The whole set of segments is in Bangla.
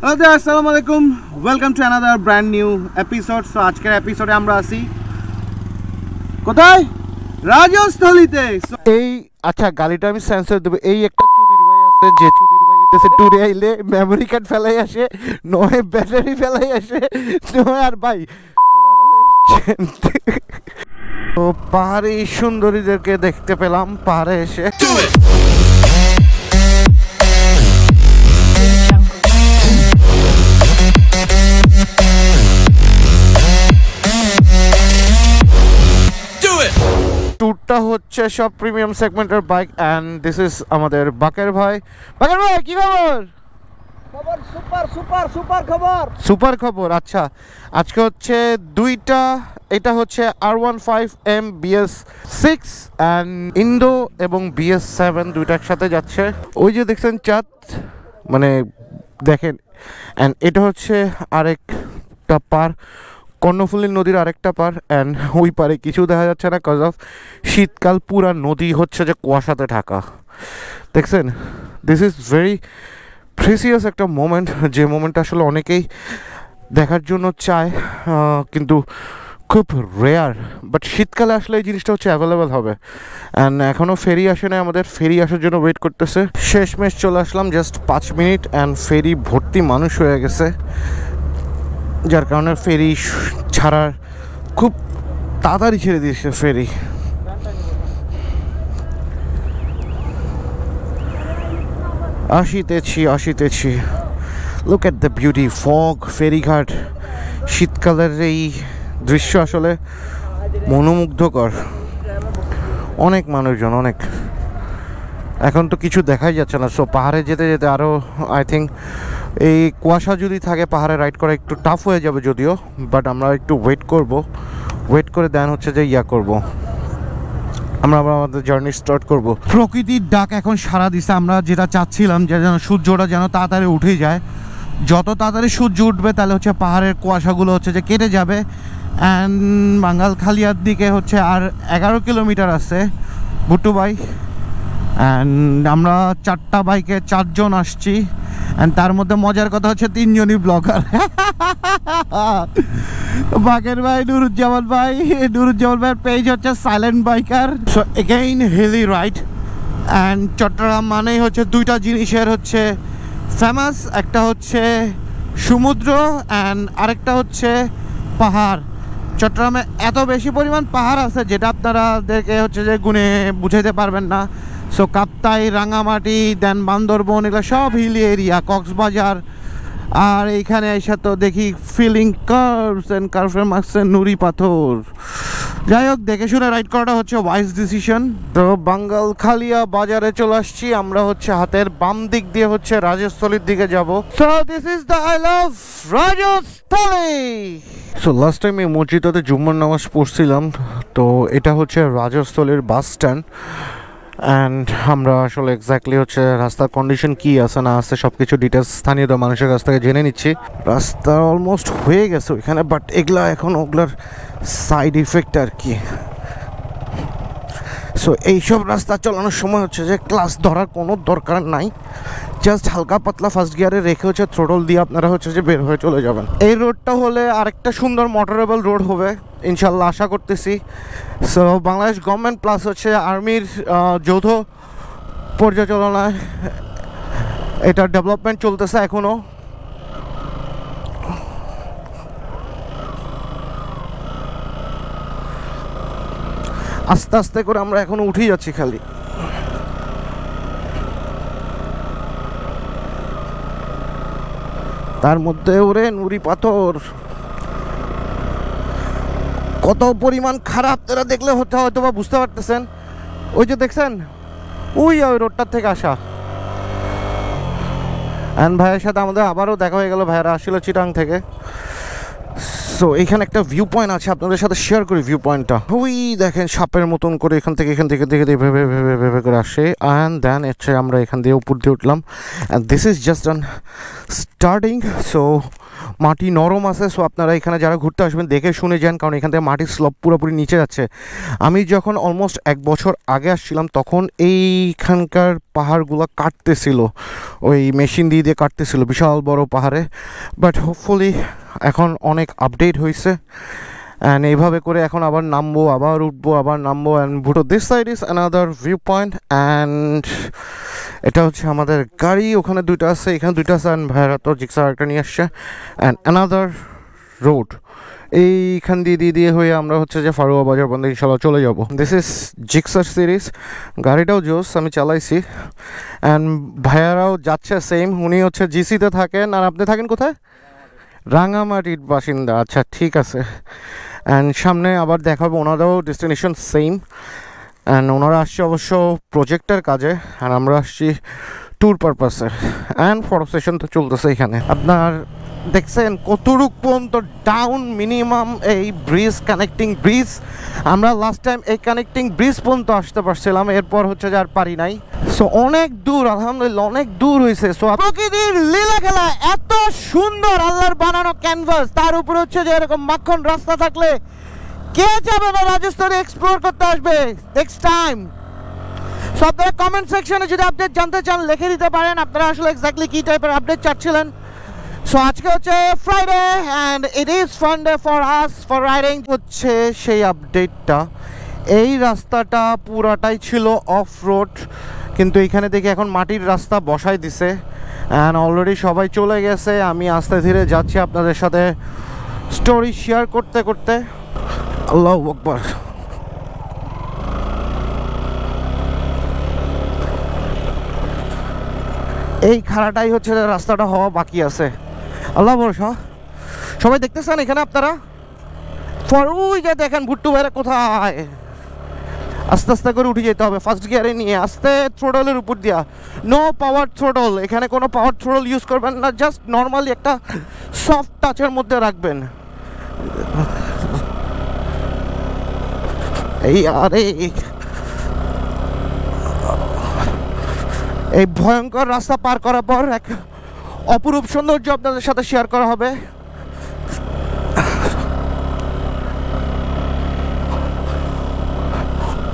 হ্যালো দাদা, আসসালামু আলাইকুম। Welcome to another brand new episode. So আজকের এপিসোডে আমরা আসি কোথায়? রাজস্থলীতে। এই আচ্ছা, গাড়িটা আমি সেন্সর দেবো। এই একটা চুদির ভাই আছে, যে চুদির ভাই হইতেছে ট্যুরে আইলে মেমোরি কার্ড ফেলাই আসে, নয় ব্যাটারি ফেলাই আসে, নয় আর ভাই তো পাহাড়ি সুন্দরীদেরকে দেখতে পেলাম পাহাড়ে এসে। ট্যুরটা হচ্ছে সব প্রিমিয়াম সেগমেন্টের বাইক অ্যান্ড দিস ইজ আমাদের বাকের ভাই। বাকের ভাই কি খবর? খবর সুপার সুপার সুপার খবর, সুপার খবর। আচ্ছা, আজকে হচ্ছে দুইটা, এটা হচ্ছে R15M BS6 অ্যান্ড ইন্দো এবং BS7 দুইটা একসাথে যাচ্ছে। ওই যে দেখছেন চাঁদ, মানে দেখেন। অ্যান্ড এটা হচ্ছে আরেকটা পার, কর্ণফুলী নদীর আরেকটা পার। অ্যান্ড ওই পারে কিছু দেখা যাচ্ছে না, কজ অফ শীতকাল, পুরা নদী হচ্ছে যে কুয়াশাতে ঢাকা। দেখছেন, দিস ইজ ভেরি প্রিসিয়াস একটা মোমেন্ট, যে মোমেন্টটা আসলে অনেকেই দেখার জন্য চায়, কিন্তু খুব রেয়ার। বাট শীতকালে আসলে এই জিনিসটা হচ্ছে অ্যাভেলেবেল হবে। অ্যান্ড এখনও ফেরি আসে না, আমাদের ফেরি আসার জন্য ওয়েট করতেছে। শেষমেশ চলে আসলাম, জাস্ট 5 মিনিট অ্যান্ড ফেরি ভর্তি মানুষ হয়ে গেছে, যার কারণে ফেরি ছাড়ার খুব তাড়াতাড়ি ছেড়ে দিয়েছে ফেরি। আসিতেছি look at the beauty, fog, ফেরিঘাট। শীতকালের এই দৃশ্য আসলে মনোমুগ্ধকর। অনেক মানুষজন, অনেক। এখন তো কিছু দেখাই যাচ্ছে না। সো পাহাড়ে যেতে যেতে আরও আই থিঙ্ক এই কুয়াশা যদি থাকে পাহাড়ে রাইড করা একটু টাফ হয়ে যাবে যদিও, বাট আমরা একটু ওয়েট করে দেন হচ্ছে যে করব, আমরা আবার আমাদের জার্নি স্টার্ট করব। প্রকৃতির ডাক এখন সারা দিছে। আমরা যেটা চাচ্ছিলাম যে যেন সূর্যটা যেন তাড়াতাড়ি উঠে যায়। যত তাড়াতাড়ি সূর্য উঠবে তাহলে হচ্ছে পাহাড়ের কুয়াশাগুলো হচ্ছে যে কেটে যাবে। অ্যান্ড বাঙ্গালখালিয়ার দিকে হচ্ছে আর 11 কিলোমিটার আছে ভুট্টু ভাই। অ্যান্ড আমরা 4টা বাইকে 4 জন আসছি। অ্যান্ড তার মধ্যে মজার কথা হচ্ছে 3 জনই ব্লগার। বাকের ভাই, নুরুজ্জামান ভাইয়ের পেজ হচ্ছে silent biker. So again hilly ride. And Chattogram মানেই হচ্ছে দুইটা জিনিসের হচ্ছে ফেমাস, একটা হচ্ছে সমুদ্র অ্যান্ড আরেকটা হচ্ছে পাহাড়। চট্টগ্রামে এত বেশি পরিমাণ পাহাড় আছে যেটা আপনারাদেরকে হচ্ছে যে গুণে বুঝাইতে পারবেন না। সো কাপ্তাই, রাঙ্গামাটি, দেন বান্দরবন, এগুলো সব হিলি এরিয়া, কক্সবাজার। আর এইখানে এসে তো দেখি ফিলিং কার্ভস অ্যান্ড কার্ভের মাঝে নুড়ি পাথর। যাই হোক, দেখে শুনে রাইড করাটা হচ্ছে ওয়াইজ ডিসিশন। তো বাঙ্গালখালিয়া বাজারে চলে আসছি। আমরা হচ্ছে হাতের বাম দিক দিয়ে হচ্ছে রাজস্থলীর দিকে যাব। So this is the I love Rajasthali. So last time এই মসজিদটাতে জুম্মার নামাজ পড়ছিলাম। তো এটা হচ্ছে রাজস্থলীর বাস স্ট্যান্ড। অ্যান্ড আমরা আসলে এক্স্যাক্টলি হচ্ছে রাস্তার কন্ডিশন কী আছে না আছে সব কিছু ডিটেলস স্থানীয় মানুষের কাছ থেকে জেনে নিচ্ছি। রাস্তা অলমোস্ট হয়ে গেছে ওইখানে, বাট এগুলা এখন ওগুলার সাইড ইফেক্ট আর কি। সো এইসব রাস্তা চালানোর সময় হচ্ছে যে ক্লাস ধরার কোনো দরকার নাই, জাস্ট হালকা পাতলা ফার্স্ট গিয়ারে রেখে হচ্ছে থ্রোটল দিয়ে আপনারা হচ্ছে যে বের হয়ে চলে যাবেন। এই রোডটা হলে আরেকটা সুন্দর মোটরেবল রোড হবে ইনশাল্লাহ, আশা করতেছি। সো বাংলাদেশ গভর্নমেন্ট প্লাস হচ্ছে আর্মির যৌথ পর্যালোচনায় এটার ডেভেলপমেন্ট চলতেছে এখনও। আস্তে আস্তে করে আমরা এখনো উঠেই যাচ্ছি খালি। তার মধ্যে ওরে নুড়ি পাথর কত পরিমাণ খারাপ তারা দেখলে হয়তো বা বুঝতে পারতেছেন। ওই যে দেখছেন ওই রোডটার থেকে আসা। অ্যান্ড ভাইয়ের সাথে আমাদের আবারও দেখা হয়ে গেল, ভাইয়েরা আসছিল চিটাং থেকে। সো এখানে একটা ভিউ পয়েন্ট আছে, আপনাদের সাথে শেয়ার করি ভিউ পয়েন্টটা। ওই দেখেন সাপের মতন করে এখান থেকে দেখে ভেবে করে আসে। অ্যান্ড দেন হচ্ছে আমরা এখান দিয়ে উপর দিয়ে উঠলাম। And this is just an starting. So মাটি নরম আছে। সো আপনারা এখানে যারা ঘুরতে আসবেন দেখে শুনে যান, কারণ এখান থেকে মাটির স্লপ পুরোপুরি নিচে যাচ্ছে। আমি যখন অলমোস্ট 1 বছর আগে আসছিলাম তখন এইখানকার পাহাড়গুলো কাটতেছিল, ওই মেশিন দিয়ে দিয়ে কাটতেছিল বিশাল বড় পাহাড়ে। বাট হোপফুলি এখন অনেক আপডেট হয়েছে, অ্যান্ড এইভাবে করে এখন আবার নামবো, আবার উঠবো, আবার নামবো। অ্যান্ড ভুটো this side is another view point. And এটা হচ্ছে আমাদের গাড়ি, ওখানে দুইটা আছে, এখানে দুইটা আছে। অ্যান্ড ভাইরা তো জিক্সার একটা নিয়ে আসছে। অ্যান্ড অ্যানাদার রোড এইখান দিয়ে হয়ে আমরা হচ্ছে যে ফারুয়া বাজার বন্ধে ইনশাল্লাহ চলে যাব। This is Gixxer series. গাড়িটাও জোস, আমি চালাইছি। অ্যান্ড ভাইয়ারাও যাচ্ছে সেম, উনি হচ্ছে জিসিতে থাকেন। আর আপনি থাকেন কোথায়? রাঙ্গামাটির বাসিন্দা। আচ্ছা ঠিক আছে। অ্যান্ড সামনে আবার দেখাবো, ওনারাও ডেস্টিনেশন সেম। অ্যান্ড ওনারা আসছে অবশ্য প্রজেক্টের কাজে, আর আমরা আসছি ট্যুর পারপাসে। অ্যান্ড ফটো সেশন তো চলতেছে এখানে। আপনার দেখছেন কতটুক পর্যন্ত ডাউন মিনিমাম এই ব্রিজ, কানেক্টিং ব্রিজ। আমরা লাস্ট টাইম এই কানেক্টিং ব্রিজ পর্যন্ত আসতে পারছিলাম, এরপর হচ্ছে যে আর পারি নাই। সো অনেক দূর, আলহামদুলিল্লাহ অনেক দূর হয়েছে। সো প্রকৃতির লীলা খেলা, এত সুন্দর আল্লাহর বানানো ক্যানভাস, তার উপর হচ্ছে যে এরকম মাখন রাস্তা থাকলে কে যাবে না রাজস্থানে এক্সপ্লোর করতে আসবে নেক্সট টাইম। সো আপনারা কমেন্ট সেকশনে যদি আপডেট জানতে চান লিখে দিতে পারেন, আপনারা আসলে এক্স্যাক্টলি কী টাইপের আপডেট চাচ্ছিলেন। সো আজকে হচ্ছে Friday and it is fun day for us for riding. হচ্ছে সেই আপডেটটা, এই রাস্তাটা পুরাটাই ছিল অফ রোড, কিন্তু এখানে দেখি এখন মাটির রাস্তা বসাই দিছে। অ্যান্ড অলরেডি সবাই চলে গেছে, আমি আস্তে ধীরে যাচ্ছি আপনাদের সাথে স্টোরি শেয়ার করতে করতে। আল্লাহু আকবার। এই খাড়াটাই হচ্ছে রাস্তাটা হওয়া বাকি আছে, আল্লাহ ভরসা। সবাই দেখতেছেন এখানে আপনারা, ওই যে দেখেন ভুট্টু ভাইরা কোথায়। আস্তে আস্তে করে উঠে যেতে হবে, ফার্স্ট গিয়ারে নিয়ে আস্তে, থ্রোটলের উপর দিয়া। নো পাওয়ার থ্রোটল, এখানে কোনো পাওয়ার থ্রোটল ইউজ করবেন না, জাস্ট নর্মালি একটা সফট টাচের মধ্যে রাখবেন। এই আরে এই ভয়ঙ্কর রাস্তা পার করার পর এক অপরূপ সৌন্দর্য আপনাদের সাথে শেয়ার করা হবে।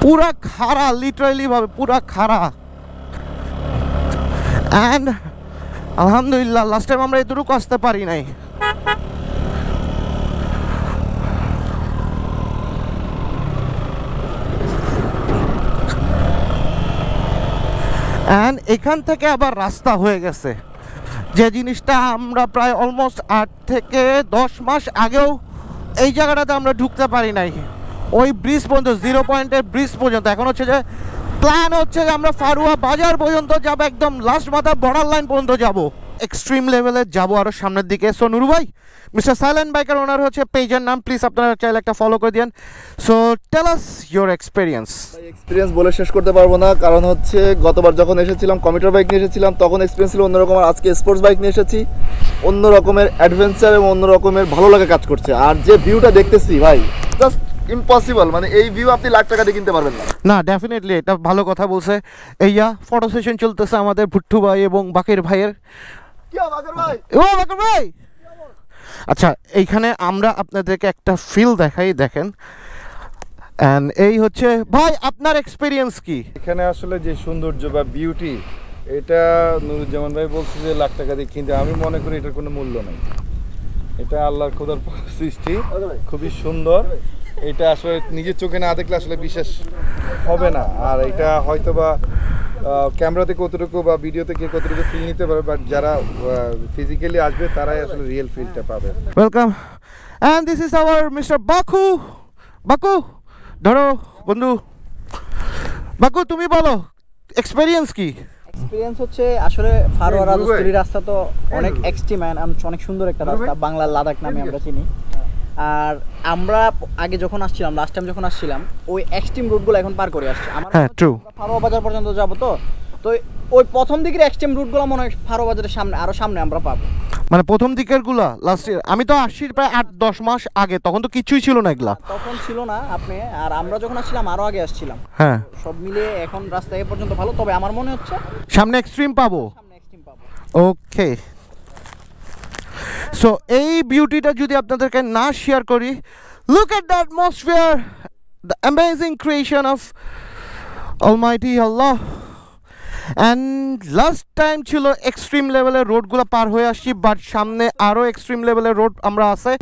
পুরা খাড়া, লিটারালি ভাবে পুরা খাড়া। অ্যান্ড আলহামদুলিল্লাহ লাস্ট টাইম আমরা এতটুকু আসতে পারি নাই। অ্যান্ড এখান থেকে আবার রাস্তা হয়ে গেছে, যে জিনিসটা আমরা প্রায় অলমোস্ট 8 থেকে 10 মাস আগেও এই জায়গাটাতে আমরা ঢুকতে পারি নাই। ওই ব্রিজ পর্যন্ত, 0 পয়েন্টের ব্রিজ পর্যন্ত। এখন হচ্ছে যে প্ল্যান হচ্ছে যে আমরা ফারুয়া বাজার পর্যন্ত যাবো, একদম লাস্ট মাথা বর্ডার লাইন পর্যন্ত যাব, এক্সট্রিম লেভেলে যাব আরও সামনের দিকে। সো নুরু ভাই, মিস্টার সাইলেন্ট বাইকার ওনার হচ্ছে পেজের নাম, প্লিজ আপনারা চাইলে একটা ফলো করে দিন। So tell us your experience. Experience বলে শেষ করতে পারবো না, কারণ হচ্ছে গতবার যখন এসেছিলাম কমিউটার বাইক নিয়ে এসেছিলাম, তখন এক্সপিরিয়েন্স ছিল অন্যরকম। আর আজকে স্পোর্টস বাইক নিয়ে এসেছি, অন্য রকমের অ্যাডভেঞ্চার এবং অন্য রকমের ভালো লাগা কাজ করছে। আর যে ভিউটা দেখতেছি ভাই, জাস্ট ইম্পসিবল, মানে এই ভিউ আপনি লাখ টাকা দিয়ে কিনতে পারবেন না। না ডেফিনেটলি এটা ভালো কথা বলছে। এইয়া ফটো সেশন চলতেছে আমাদের ভুট্টু ভাই এবং বাকির ভাইয়ের। ও বাকির ভাই, আচ্ছা এইখানে আমরা আপনাদেরকে একটা ফিল দেখাই, দেখেন। এন্ড এই হচ্ছে ভাই আপনার এক্সপিরিয়েন্স কি এখানে? আসলে যে সৌন্দর্য বা বিউটি, এটা নুরুজ্জামান ভাই বলছে যে লাখ টাকা দিয়ে কিনতে, আমি মনে করি এটার কোনো মূল্য নেই। এটা আল্লাহর খোদার সৃষ্টি, খুবই সুন্দর। এটা আসলে নিজের চোখে না দেখলে আসলে বিশ্বাস হবে না। আর এটা হয়তো বা ক্যামেরাতে কতটুকু বা ভিডিওতে কে কতটুকু ফিল নিতে পারবে, বাট যারা ফিজিক্যালি আসবে তারাই আসলে রিয়েল ফিলটা পাবে। Welcome. And this is our mister Baku. Baku ধরো বন্ধু, বাকু তুমি বলো এক্সপেরিয়েন্স কি? এক্সপেরিয়েন্স হচ্ছে আসলে ফারুয়া রাজস্থলী রাস্তা তো অনেক এক্সট্রিম, অনেক সুন্দর একটা রাস্তা, বাংলার লাদাখ নামে আমরা চিনি। আর আমরা আগে যখন আসছিলাম, লাস্ট টাইম যখন আসছিলাম, ওই এক্সট্রিম রুটগুলো এখন পার করে আসছে। আমরা ফারুয়া বাজার পর্যন্ত যাবো, তো ওই প্রথম দিকের এক্সট্রিম রুটগুলো মনে হয় ফারুয়া বাজারের সামনে, আরো সামনে আমরা পাবো। মানে প্রথম দিকের গুলা লাস্ট ইয়ার আমি তো আসছি প্রায় 8-10 মাস আগে, তখন তো কিছুই ছিল না এগুলা। তখন ছিল না আপনি, আর আমরা যখন আসছিলাম আরো আগে আসছিলাম। হ্যাঁ, সব মিলে এখন রাস্তা এ পর্যন্ত ভালো, তবে আমার মনে হচ্ছে সামনে এক্সট্রিম পাবো। সামনে এক্সট্রিম পাবো। ওকে, সো এই বিউটিটা যদি আপনাদেরকে না শেয়ার করি, look at the atmosphere, the amazing creation of Almighty Allah. And last time ছিল এক্সট্রিম লেভেলের রোডগুলো পার হয়ে আসছি, বাট সামনে আরও এক্সট্রিম লেভেলের রোড আমরা আছে।